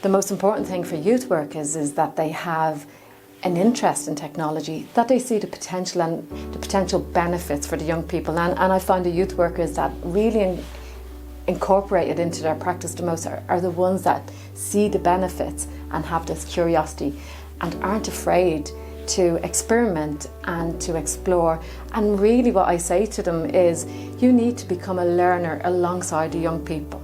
the most important thing for youth workers is that they have an interest in technology, that they see the potential and the potential benefits for the young people. And I find the youth workers that really incorporate it into their practice the most are the ones that see the benefits and have this curiosity and aren't afraid to experiment and to explore. And really what I say to them is, you need to become a learner alongside the young people.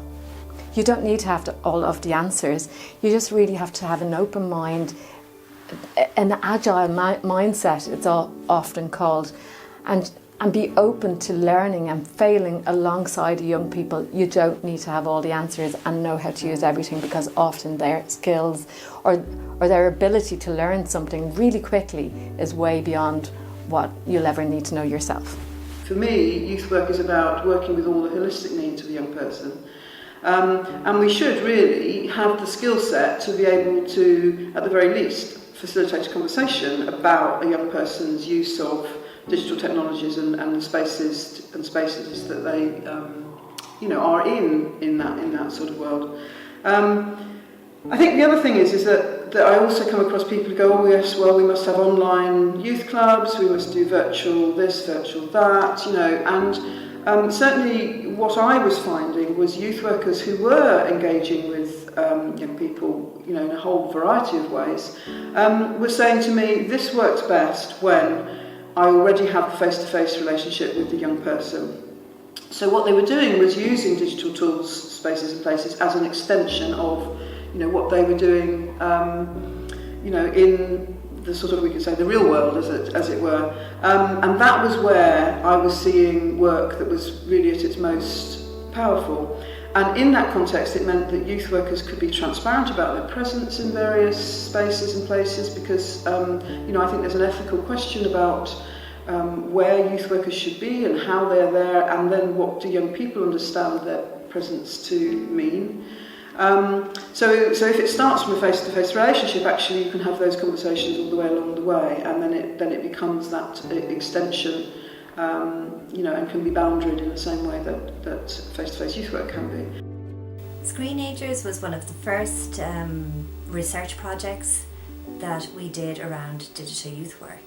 You don't need to have all of the answers. You just really have to have an open mind, an agile mindset, it's often called, and be open to learning and failing alongside the young people. You don't need to have all the answers and know how to use everything, because often their skills or their ability to learn something really quickly is way beyond what you'll ever need to know yourself. For me, youth work is about working with all the holistic needs of the young person. And we should really have the skill set to be able to, at the very least, facilitate a conversation about a young person's use of digital technologies and the spaces that they are in that sort of world. I think the other thing is that I also come across people who go, oh yes, well we must have online youth clubs, we must do virtual this, virtual that, and certainly what I was finding was youth workers who were engaging with young people, in a whole variety of ways, were saying to me, this works best when I already have a face-to-face relationship with the young person. So what they were doing was using digital tools, spaces and places as an extension of, what they were doing, in the sort of, we could say, the real world, as it were. And that was where I was seeing work that was really at its most powerful. And in that context, it meant that youth workers could be transparent about their presence in various spaces and places, because, I think there's an ethical question about where youth workers should be and how they're there, and then what do young people understand their presence to mean. So if it starts from a face-to-face relationship, actually you can have those conversations all the way along the way, and then it becomes that extension, and can be boundaried in the same way that face-to-face youth work can be. Screenagers was one of the first research projects that we did around digital youth work.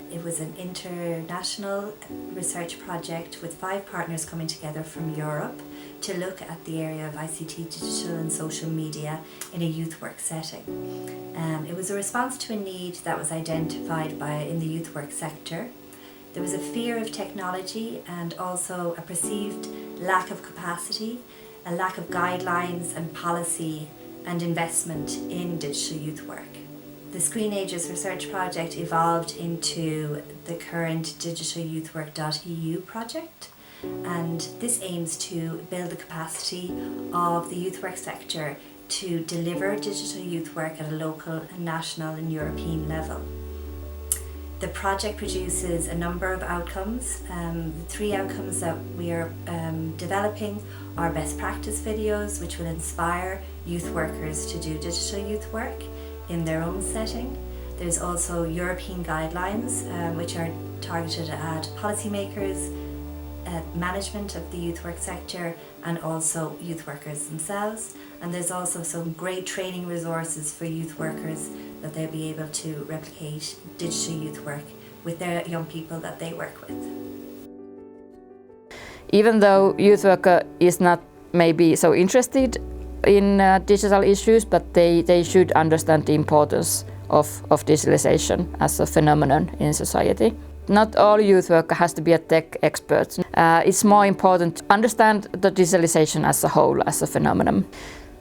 It was an international research project with 5 partners coming together from Europe to look at the area of ICT, digital and social media in a youth work setting. It was a response to a need that was identified in the youth work sector. There was a fear of technology and also a perceived lack of capacity, a lack of guidelines and policy and investment in digital youth work. The Screenagers research project evolved into the current digitalyouthwork.eu project, and this aims to build the capacity of the youth work sector to deliver digital youth work at a local, national and European level. The project produces a number of outcomes. The 3 outcomes that we are developing are best practice videos, which will inspire youth workers to do digital youth work in their own setting. There's also European guidelines, which are targeted at policymakers, management of the youth work sector, and also youth workers themselves. And there's also some great training resources for youth workers that they'll be able to replicate digital youth work with their young people that they work with. Even though youth worker is not maybe so interested in digital issues, but they should understand the importance of digitalization as a phenomenon in society. Not all youth worker has to be a tech expert. It's more important to understand the digitalization as a whole, as a phenomenon.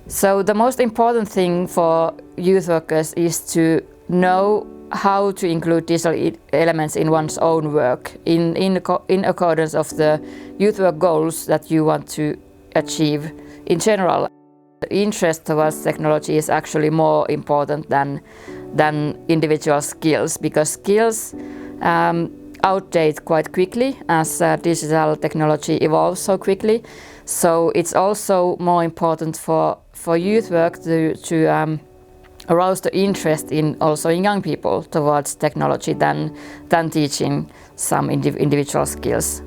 So the most important thing for youth workers is to know how to include digital elements in one's own work in accordance of the youth work goals that you want to achieve in general. The interest towards technology is actually more important than individual skills, because skills outdate quite quickly as digital technology evolves so quickly. So it's also more important for youth work to arouse the interest in young people towards technology than teaching some individual skills.